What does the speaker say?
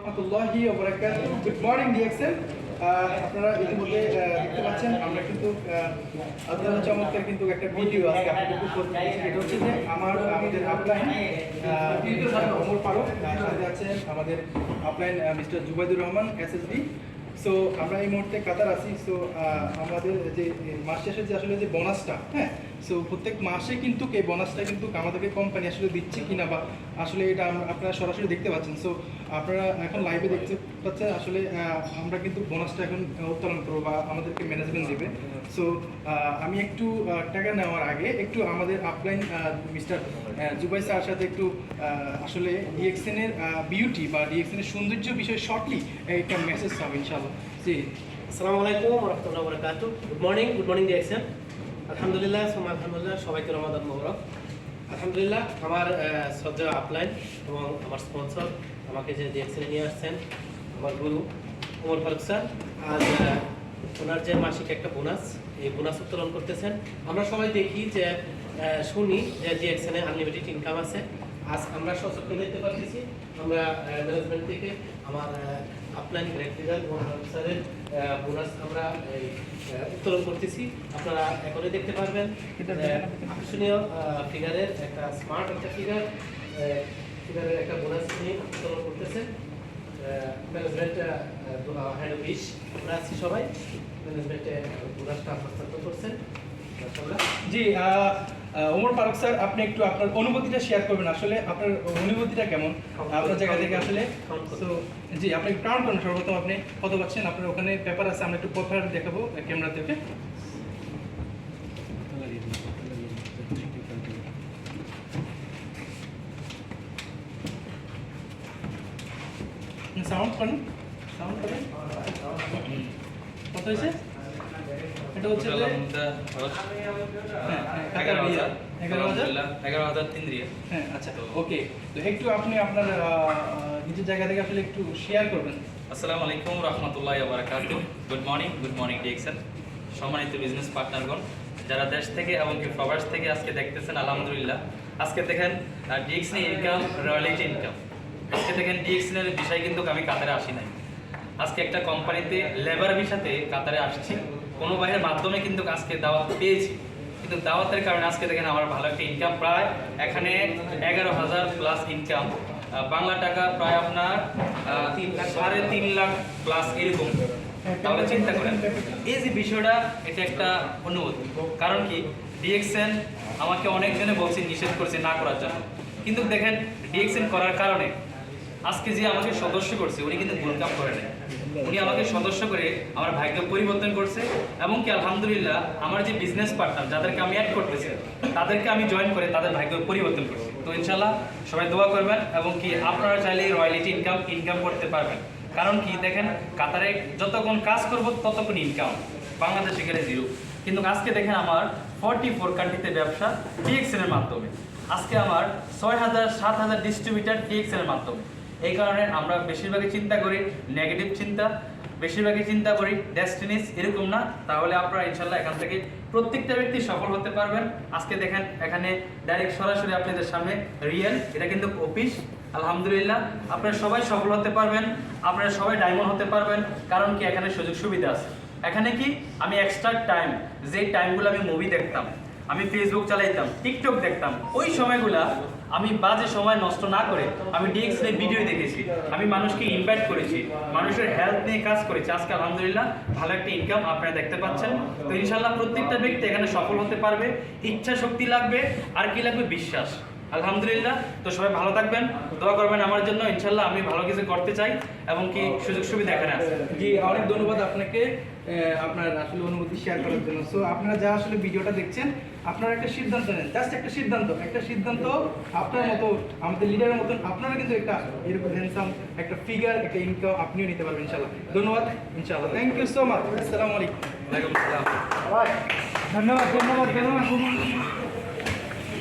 রহমতুল্লাহি ওয়া বারাকাতুহু। Good morning DXL. আপনারা ইতিমধ্যে দেখতে পাচ্ছেন আমরা কিন্তু আলাদা চমৎকার কিন্তু একটা ভিডিও আজকে আপনাদের করতে যাচ্ছি। এটা হচ্ছে যে আমাদের আপলাইন ওমর ফারুক, সাথে আছেন আমাদের upline mister Zubaidur Rahman SSB. So আমরা এই মুহূর্তে কাতার আছি। সো আমাদের যে মাস শেষে যে আসলে যে বোনাসটা, হ্যাঁ, সো প্রত্যেক মাসে কিন্তু এই বোনাসটা কিন্তু আমাদেরকে কোম্পানি আসলে দিচ্ছে কিনা বা আসলে এটা আপনারা সরাসরি দেখতে পাচ্ছেন। সো আপনারা এখন লাইভে দেখতে পাচ্ছেন আসলে আমরা কিন্তু বোনাসটা এখন উত্তোলন করবো বা আমাদেরকে ম্যানেজমেন্ট দেবে। সো আমি একটু টাকা নেওয়ার আগে একটু আমাদের আপলাইন মিস্টার জুবাই স্যারের সাথে একটু আসলে ডিএক্সএনের বিউটি বা ডিএক্সএনের সৌন্দর্য বিষয়ে শর্টলি একটা মেসেজ হবে ইনশাআল্লাহ। জি, আসসালামু আলাইকুম ওয়া রাহমাতুল্লাহি ওয়া বারাকাতুহু। Good morning DXN. আলহামদুলিল্লাহ, আলহামদুলিল্লাহ, সবাইকে রমাদান মোবারক। আলহামদুলিল্লাহ, আমার শ্রদ্ধেয় আপলাইন এবং আমার স্পন্সর আমাকে যে ডিএক্সএনে নিয়ে আসছেন আমার গুরু ওমর ফারুক স্যার, আজ ওনার যে মাসিক একটা বোনাস, এই বোনাস উত্তোলন করতেছেন। আমরা সবাই দেখি যে শুনি যে ডিএক্সএনে আনলিমিটেড ইনকাম আছে। আজ আমরা সচক্ষে দেখতে পাচ্ছি, আমরা ম্যানেজমেন্ট থেকে আমার upline great leader Omar Faruk স্যারের বোনাস আমরা উত্তোলন করতেছি। আপনারা এখনই দেখতে পারবেন আকর্ষণীয় ফিগারের একটা স্মার্ট একটা ফিগারের একটা বোনাস নিয়ে উত্তোলন করতেছেন ম্যানেজমেন্ট হ্যান্ড উইশ। আমরা আছি সবাই, ম্যানেজমেন্টে বোনাসটা হস্তান্তর করছেন। জি, ওমর ফারুক স্যার, আপনি একটু আপনার অনুভূতিটা শেয়ার করবেন। আসলে আপনার অনুভূতিটা কেমন আপনার জায়গা থেকে আসলে? তো জি, আপনি কাউন্ট করুন। সর্বপ্রথম আপনি কত পাচ্ছেন? আপনার ওখানে পেপার আছে, আমরা একটু পেপার দেখাবো ক্যামেরা থেকে। সাউন্ড করেন, সাউন্ড করেন। কত হয়েছে? এটা হচ্ছে 11,003 রিয়াল। হ্যাঁ, আচ্ছা, ওকে। তো একটু আপনি আপনার নিজের জায়গা থেকে আসলে একটু শেয়ার করবেন। আসসালামু আলাইকুম রাহমাতুল্লাহি ওয়া বারাকাতুহু। Good morning DXL. সম্মানিত বিজনেস পার্টনারগণ, যারা দেশ থেকে এবং কি প্রবাস থেকে আজকে দেখতেছেন, আলহামদুলিল্লাহ আজকে দেখেন ডিএক্সএল ইনকাম, রয়্যালিটি ইনকাম। আজকে দেখেন ডিএক্সএল এর বিষয় কিন্তু আমি কাতারে আসি নাই। আজকে একটা কোম্পানিতে লেবার ভিসাতে কাতারে আসছি। কোনো ভাইয়ের মাধ্যমে কিন্তু আজকে দাওয়াত পেয়েছি, কিন্তু দাওয়াতের কারণে আজকে দেখেন আমার ভালো একটা ইনকাম, প্রায় এখানে 11,000 প্লাস ইনকাম, বাংলা টাকা প্রায় আপনার 3.5 লাখ প্লাস এরকম। তাহলে চিন্তা করেন এই যে বিষয়টা, এটা একটা অনুভূতি। কারণ কি, ডিএক্সএন আমাকে অনেকজনে বলছে, নিষেধ করছে না করার জন্য, কিন্তু দেখেন ডিএক্সএন করার কারণে আজকে যে আমাকে সদস্য করছে, উনি কিন্তু ভুল কাম করে নাই। উনি আমাকে সদস্য করে আমার ভাগ্য পরিবর্তন করছে। এবং কি আলহামদুলিল্লাহ, আমার যে বিজনেস পার্টনার যাদেরকে আমি অ্যাড করতেছি, তাদেরকে আমি জয়েন করে তাদের ভাগ্য পরিবর্তন করছি। তো ইনশাল্লাহ সবাই দোয়া করবেন এবং কি আপনারা চাইলে রয়্যালিটি ইনকাম করতে পারবেন। কারণ কি দেখেন, কাতারে যতক্ষণ কাজ করব ততক্ষণ ইনকাম, বাংলাদেশে গেলে জিরো। কিন্তু আজকে দেখেন আমার 44 কান্ট্রিতে ব্যবসা ডিএক্সএল এর মাধ্যমে। আজকে আমার 6,000-7,000 ডিস্ট্রিবিউটার ডিএক্সএল এর মাধ্যমে। এই কারণে আমরা বেশিরভাগই চিন্তা করি নেগেটিভ চিন্তা, বেশিরভাগই চিন্তা করি ডেস্টিনিস, এরকম না। তাহলে আপনারা ইনশাল্লাহ এখান থেকে প্রত্যেকটা ব্যক্তি সফল হতে পারবেন। আজকে দেখেন এখানে ডাইরেক্ট সরাসরি আপনাদের সামনে রিয়েল, এটা কিন্তু অফিস। আলহামদুলিল্লাহ আপনারা সবাই সফল হতে পারবেন, আপনারা সবাই ডায়মন্ড হতে পারবেন। কারণ কি, এখানে সুযোগ সুবিধা আছে। এখানে কি, আমি এক্সট্রা টাইম, যে টাইমগুলো আমি মুভি দেখতাম, আমি ফেসবুক চালাইতাম, টিকটক দেখতাম, ওই সময়গুলা আমি বাজে সময় নষ্ট না করে আমি ডিএক্সএল ভিডিও দেখেছি, আমি মানুষকে ইনভাইট করেছি, মানুষের হেলথ নিয়ে কাজ করেছি। আজকে আলহামদুলিল্লাহ ভালো একটা ইনকাম আপনারা দেখতে পাচ্ছেন। তো ইনশাল্লাহ প্রত্যেকটা ব্যক্তি এখানে সফল হতে পারবে। ইচ্ছা শক্তি লাগবে, আর কি লাগবে? বিশ্বাস। আলহামদুলিল্লাহ। তো সবাই ভালো থাকবেন, দোয়া করবেন আমার জন্য। ইনশাল্লাহ আমি ভালো কিছু করতে চাই এবং কি সুযোগ সুবিধা এখানে আছে। জি, অনেক ধন্যবাদ আপনাকে আপনার আসলে অনুভূতি শেয়ার করার জন্য। সো আপনারা যা আসলে ভিডিওটা দেখছেন, আপনারা একটা সিদ্ধান্ত নেন, জাস্ট একটা সিদ্ধান্ত আপনার মতো, আমাদের লিডারের মতন আপনারা কিন্তু একটা এরকম হ্যান্ডসাম একটা ফিগার, একটা ইনকাম আপনিও নিতে পারবেন ইনশাল্লাহ। ধন্যবাদ ইনশাল্লাহ। Thank you so much. আসসালামু আলাইকুম। ওয়ালাইকুম আসসালাম। ধন্যবাদ।